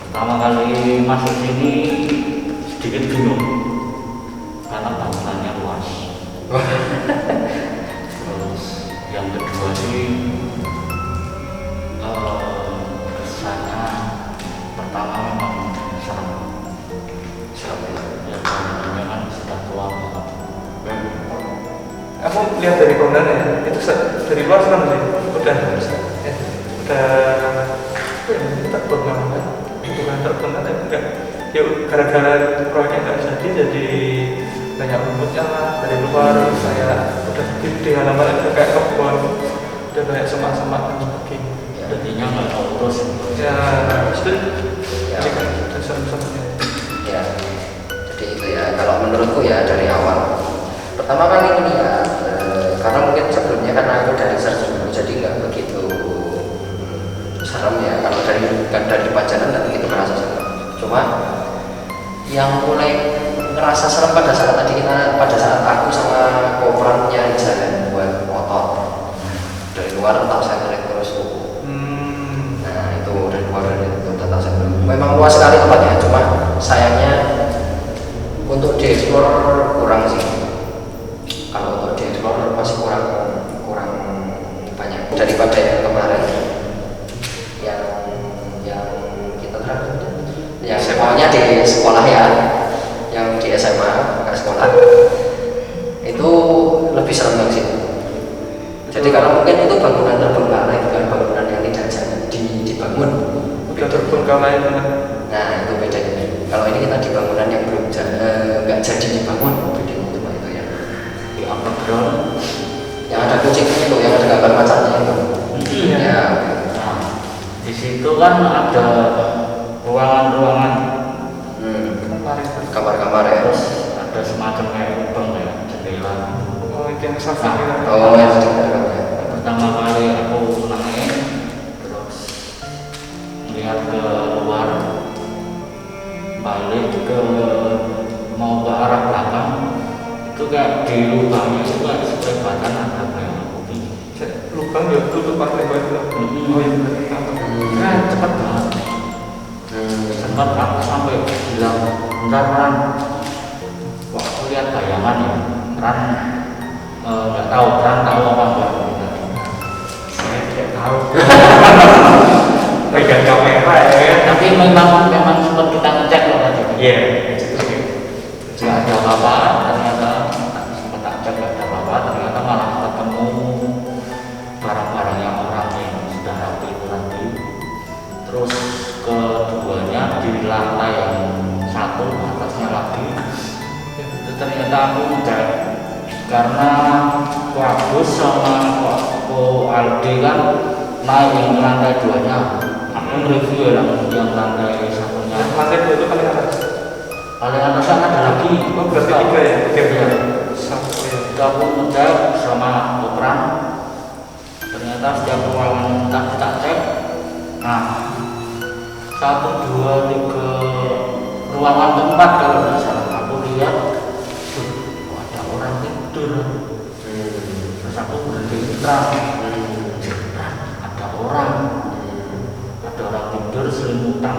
Speaker 3: Pertama kali masuk sini sedikit bingung karena bangunannya luas. Terus yang kedua sih kesannya pertama memang serem. Ya bangunannya kan sudah tua banget.
Speaker 2: Aku lihat dari bangunannya itu dari luar serem sih. Udah takut banget. Bukan takut banget, enggak. Ya gara-gara proyeknya nggak jadi banyak rumputnya lah dari luar. Saya udah di halaman itu kayak kebun, udah banyak semak-semak dan sebagainya.
Speaker 3: Jadinya nggak tahu terus.
Speaker 2: Ya, itu
Speaker 1: Ya.
Speaker 2: serem-seremnya.
Speaker 1: Ya. Jadi itu ya. Kalau menurutku ya dari awal. Pertama kali ini ya, karena mungkin sebelumnya karena aku dari research dulu, jadi nggak begitu serem ya. Kalau dari Pajanan nggak begitu merasa serem. Cuma yang mulai ngerasa serem pada saat aku sama Kopran nyari jalan buat motor dari luar, tetap saya narik terus. Nah itu dari luar itu tetap saya memang luas sekali tempatnya, cuma sayangnya untuk dieksplor kurang sih. Kalau untuk dieksplor masih kurang banyak daripada yang kemarin yang kita terakhir yang semuanya di sekolah ya, yang di SMA bukan sekolah itu lebih serem dari situ. Jadi karena mungkin itu bangunan terbengkalai, bukan bangunan yang tidak jadi dibangun.
Speaker 2: Udah terbengkalai banget.
Speaker 1: Nah itu bedanya. Kalau ini kita di bangunan yang belum nggak jadi dibangun, bedanya cuma itu ya.
Speaker 3: Di underground
Speaker 1: Yang ada kucingnya itu, yang ada gambar macannya itu. Ya.
Speaker 3: Nah, di situ kan ada ruangan-ruangan,
Speaker 1: Kamar-kamar ya.
Speaker 3: terus ada semacam kayak lubang ya, jendela.
Speaker 2: Oh itu yang safari lah.
Speaker 1: Oh ya sudah.
Speaker 3: Pertama kali aku naik, terus lihat ke luar, balik mau ke arah belakang, itu kayak di lubangnya itu kayak seperempatan ada kayak kopi.
Speaker 2: Lubang ya tutup pakai batu. Oh iya benar.
Speaker 3: Cepat banget. Sempat aku sampai bilang, bentar Ran, wah aku lihat bayangan ya. Ran nggak tahu, Ran tahu apa enggak?
Speaker 4: Saya tidak tahu. Pegang kamera ya.
Speaker 3: Tapi memang sempat kita ngecek loh tadi.
Speaker 4: Iya.
Speaker 3: Nggak ada apa-apa, ternyata sempat tak cek nggak ada apa-apa, ternyata malah ketemu barang-barangnya orang yang sudah rapi itu tadi. Terus keduanya di lantai yang satu atasnya lagi itu ternyata aku ngecek karena Agus sama Ko Aldi kan naik yang lantai 2-nya. Aku nge-review yang lantai satunya.
Speaker 2: Lantai 2 itu paling atas.
Speaker 3: Paling atas kan ada lagi.
Speaker 2: Oh berarti 3 ya?
Speaker 3: Iya.
Speaker 2: Satu ya.
Speaker 3: Itu aku ngecek sama Kopran. Ternyata setiap ruangan kita cek. Nah, 1, 2, 3 ruangan keempat kalau tidak salah aku lihat ada orang tidur. Terus aku berhenti ada orang tidur selimutan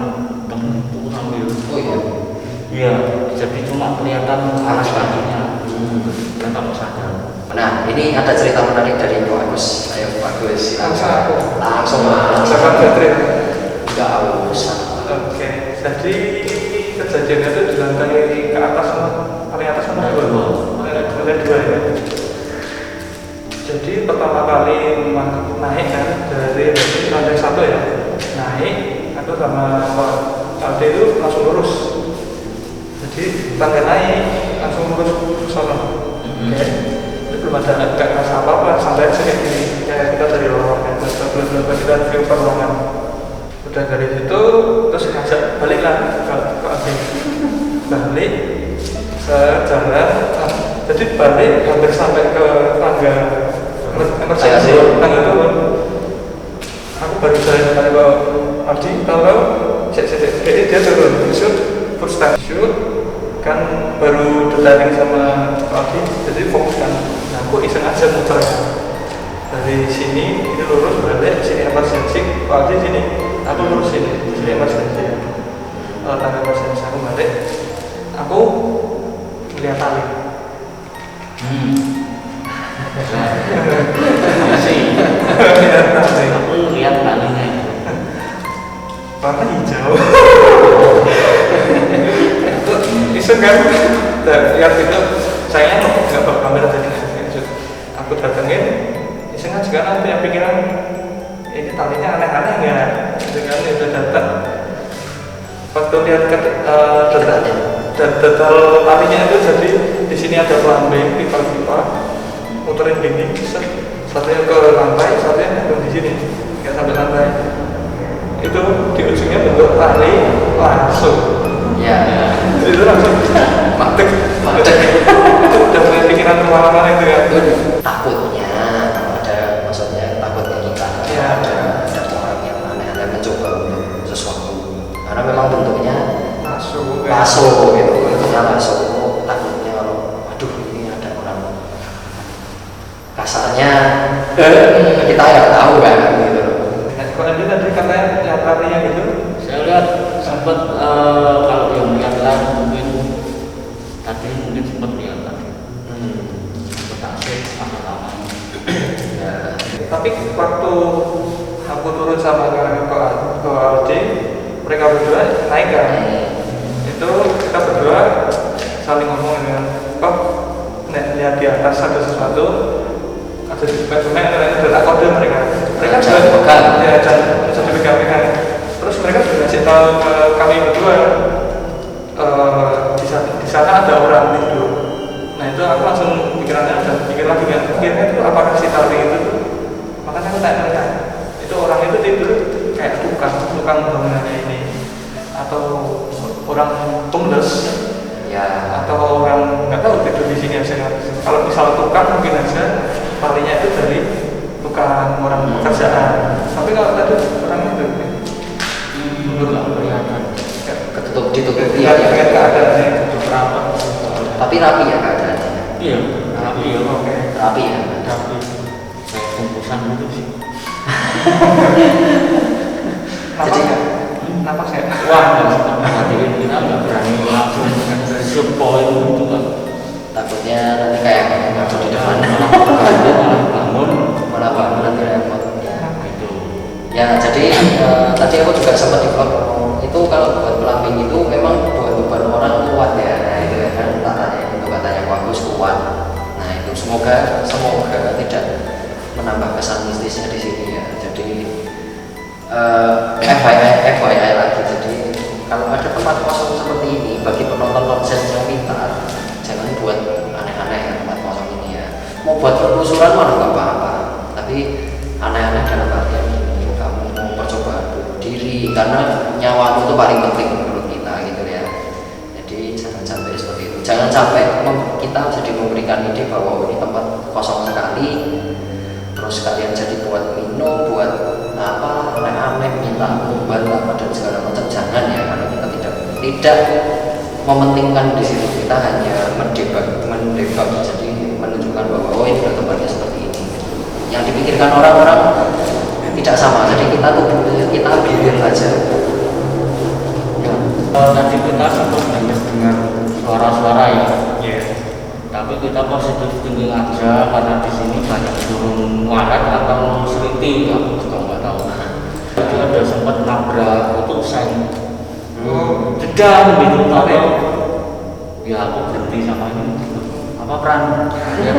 Speaker 3: itu sambil
Speaker 1: Oh iya.
Speaker 3: iya, jadi cuma kelihatan kelihatan arah kakinya. Kan kalau sadar.
Speaker 1: Nah, ini ada cerita menarik dari Pak Agus. Ayo Pak Agus,
Speaker 2: Langsung aku.
Speaker 1: langsung mas.
Speaker 2: Misalkan Catherine.
Speaker 1: Enggak usah.
Speaker 2: Oke, jadi kejadiannya itu di lantai ke atas sama paling atas sama dua. Lantai dua ya. Jadi pertama kali naik kan dari lantai satu ya, naik aku sama Pak Alde itu langsung lurus. Jadi tangga naik langsung lurus ke sana. Oke. Belum ada nggak ngerasa apa-apa, santai aja kayak gini, kayak kita dari ruangan, belum kita view per ruangan. Udah dari situ terus ngajak balik lah ke Adi, balik sejalan, jadi balik hampir sampai ke tangga emergency, tangga turun. Aku baru jalan sama Pak Adi, tahu dia turun, shoot, foot step shoot, kan baru detailing sama Pak Adi, jadi fokus kan. Nah, aku iseng aja muter dari sini, ini lurus balik, sini emergency, Pak Adi sini, aku lurus sini emergency. Tangga emergency aku balik, aku melihat tali.
Speaker 3: Masih.
Speaker 2: Melihat tali.
Speaker 3: Aku lihat talinya itu.
Speaker 2: Warna hijau. Itu iseng kan? Lihat itu, sayangnya nggak bawa kamera tadi. Aku datengin, iseng aja kan nanti yang pikiran ini talinya aneh-aneh nggak? Dengan itu datang, waktu lihat detail talinya itu jadi di sini ada plumbing, pipa-pipa, muterin dinding, satunya ke lantai, satunya nyambung di sini, nggak sampai lantai. Itu di ujungnya bentuk tali langsung.
Speaker 1: Ya.
Speaker 2: Itu langsung matek. Itu udah mulai pikiran kemana-mana itu ya.
Speaker 1: Takutnya ada, maksudnya takutnya kita
Speaker 2: Ya.
Speaker 1: ada orang yang aneh-aneh mencoba untuk sesuatu karena memang bentuknya
Speaker 2: Masuk.
Speaker 1: masuk gitu, bentuknya masuk. Takutnya kalau aduh ini ada orang kasarnya kita nggak tahu kan gitu.
Speaker 2: Kalau ini tadi katanya yang talinya gitu.
Speaker 3: Saya lihat sempat kalau yang lihat mungkin tadi mungkin sempat lihat tadi. Sempat taksir apa namanya.
Speaker 1: Ya.
Speaker 2: Tapi waktu aku turun sama ke Aldi, mereka berdua naik kan. Itu kita berdua saling ngomong dengan kok lihat di atas ada sesuatu, ada di semen, ada tak kode mereka
Speaker 1: Jangan
Speaker 2: juga
Speaker 1: pegang.
Speaker 2: ya jangan dipegang-pegang. Terus mereka juga ngasih tahu ke kami berdua di sana ada orang tidur. Nah itu aku langsung pikirannya udah pikir lagi kan, pikirnya itu apakah si tali itu, makanya aku tanya itu orang itu tidur kayak tukang bangunannya ini, atau orang homeless,
Speaker 1: Ya.
Speaker 2: atau orang nggak tahu tidur di sini aja. Kalau misal tukang mungkin aja talinya itu dari tukang orang pekerjaan. Tapi kalau tadi orang itu
Speaker 3: Enggak kelihatan.
Speaker 1: Ditutup
Speaker 2: lihat
Speaker 1: ya.
Speaker 2: dengan keadaannya itu.
Speaker 3: Rapat.
Speaker 1: Tapi rapi ya keadaannya.
Speaker 3: Iya, rapi ya.
Speaker 2: Oke.
Speaker 1: Rapi ya.
Speaker 3: Rapi. Kayak bungkusan gitu sih.
Speaker 2: Napas nggak? Napas ya?
Speaker 3: Wah, hadirin kita nggak berani langsung spoil gitu kan.
Speaker 1: Takutnya nanti kayak ngaco di depan.
Speaker 3: Bangun
Speaker 1: Malah bangun nanti repot. Ya.
Speaker 3: gitu.
Speaker 1: Ya jadi tadi aku juga sempat di vlog itu kalau buat plumbing itu memang buat beban orang kuat ya. Nah itu kan katanya itu katanya bagus kuat. Nah itu semoga tidak menambah kesan mistisnya di sini ya. Jadi FYI lagi. Jadi kalau ada tempat kosong seperti ini bagi penonton nonsense yang pintar jangan buat aneh-aneh ya tempat kosong ini ya. Mau buat penelusuran mana nggak apa-apa. Tapi aneh-aneh dalam artian ini kamu percoba bunuh diri karena nyawamu itu paling penting menurut kita gitu ya. Jadi jangan sampai seperti itu. Jangan sampai kita jadi memberikan ide bahwa ini tempat kosong sekali terus kalian jadi buat minum, buat apa aneh-aneh, minta obat apa dan segala macam. Jangan ya, karena kita tidak mementingkan di situ. Kita hanya mendebak jadi menunjukkan bahwa oh ini tempatnya seperti ini. Yang dipikirkan orang-orang tidak sama, jadi kita biarin aja.
Speaker 3: Tadi kita sempat dengar suara-suara ya.
Speaker 4: Iya.
Speaker 3: Tapi kita positif thinking aja karena di sini banyak turun warat atau seliti, aku juga nggak tahu. Tadi ada sempat nabrak itu saya jedam gitu, tapi ya aku berhenti sama ini. Apa peran? Ya,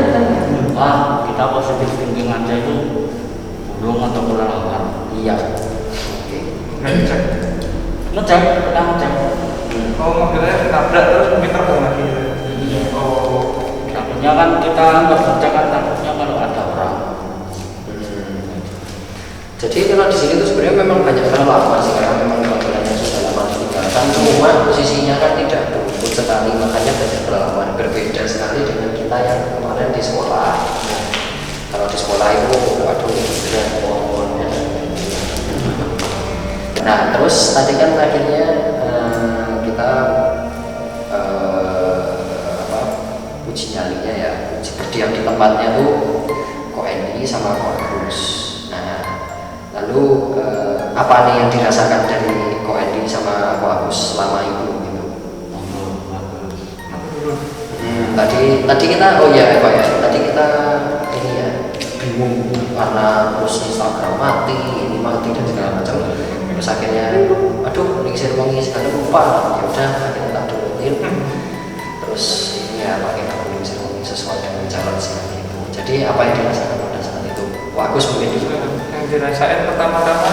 Speaker 3: kita positif thinking aja itu belum atau kelelahan.
Speaker 1: Iya. Oke.
Speaker 2: Ngecek.
Speaker 3: Ngecek, kita ngecek.
Speaker 2: Oh, mobilnya nabrak terus mungkin terbang lagi.
Speaker 3: Oh, takutnya kan kita nggak ngecek kan takutnya kalau ada orang.
Speaker 1: Jadi kalau di sini tuh sebenarnya memang banyak kelelawar sih, karena memang bangunannya sudah lama ditinggalkan. Cuma posisinya kan tidak rumput sekali, makanya banyak kelelawar. Berbeda sekali dengan kita yang kemarin di sekolah. Kalau di sekolah itu, waduh, sudah pohon-pohonnya. Nah, terus tadi kan akhirnya kita uji nyalinya ya, uji berdiam di tempatnya tuh Ko Endi sama Ko Agus. Nah, lalu apa nih yang dirasakan dari Ko Endi sama Ko Agus selama itu gitu? Tadi kita tadi kita ini ya bingung karena terus Instagram mati, ini mati dan segala macam. Terus akhirnya, aduh, Lingsir Wengi sekali lupa. Ya udah, akhirnya tak turutin. Terus ini ya pakai akun Lingsir Wengi sesuai dengan challenge itu. Jadi apa yang dirasakan pada saat itu? Wah, Agus mungkin juga.
Speaker 2: Yang dirasain pertama-tama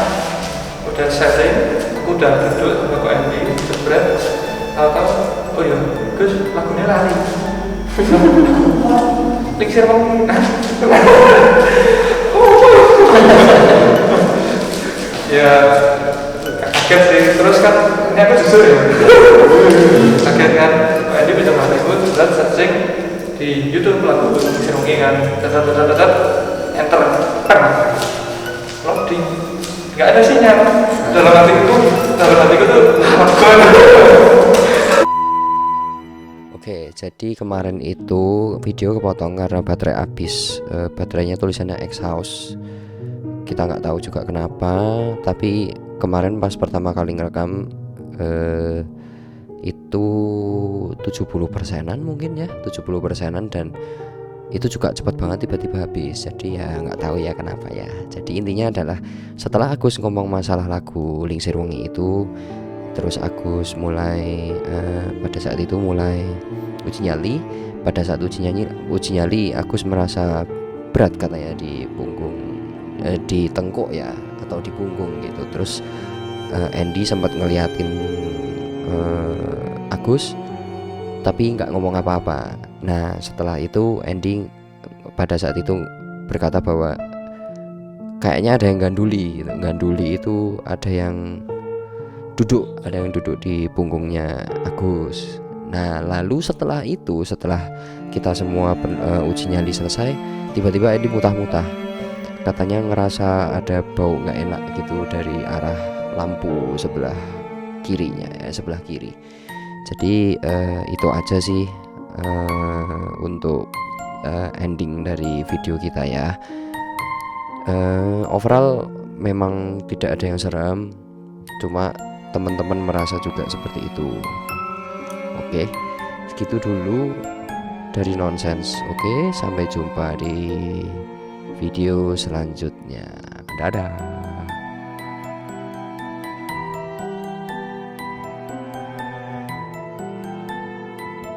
Speaker 2: udah setting, aku udah duduk sama Ko Endi, jebret, tahu-tahu, oh iya, Gus, lagunya lari. Lingsir Wengi. Ya kaget sih, terus kan ini aku jujur ya kaget kan, Ko Endi bisa mati gue dan searching di YouTube lagu Lingsir Wengi kan, enter, loading, nggak ada sinyal. Dalam hatiku tuh
Speaker 1: Oke, jadi kemarin itu video kepotong karena baterai habis. Baterainya tulisannya X-House. Kita nggak tahu juga kenapa, tapi kemarin pas pertama kali ngerekam itu 70%-an mungkin ya, 70%-an, dan itu juga cepat banget tiba-tiba habis. Jadi ya nggak tahu ya kenapa ya. Jadi intinya adalah setelah Agus ngomong masalah lagu Lingsir Wengi itu, terus Agus mulai pada saat itu mulai uji nyali. Pada saat uji nyali Agus merasa berat katanya di punggung, di tengkuk ya, atau di punggung gitu. Terus Endi sempat ngeliatin Agus tapi nggak ngomong apa-apa. Nah, setelah itu Endi pada saat itu berkata bahwa kayaknya ada yang ganduli gitu. Ganduli itu ada yang duduk di punggungnya Agus. Nah, lalu setelah itu, setelah kita semua uji nyali selesai, tiba-tiba Endi mutah-mutah. Katanya ngerasa ada bau nggak enak gitu dari arah lampu sebelah kirinya ya, sebelah kiri. Jadi itu aja sih untuk ending dari video kita ya. Overall memang tidak ada yang seram, cuma teman-teman merasa juga seperti itu. Oke, segitu dulu dari Nonsense. Oke, sampai jumpa di video selanjutnya. Dadah.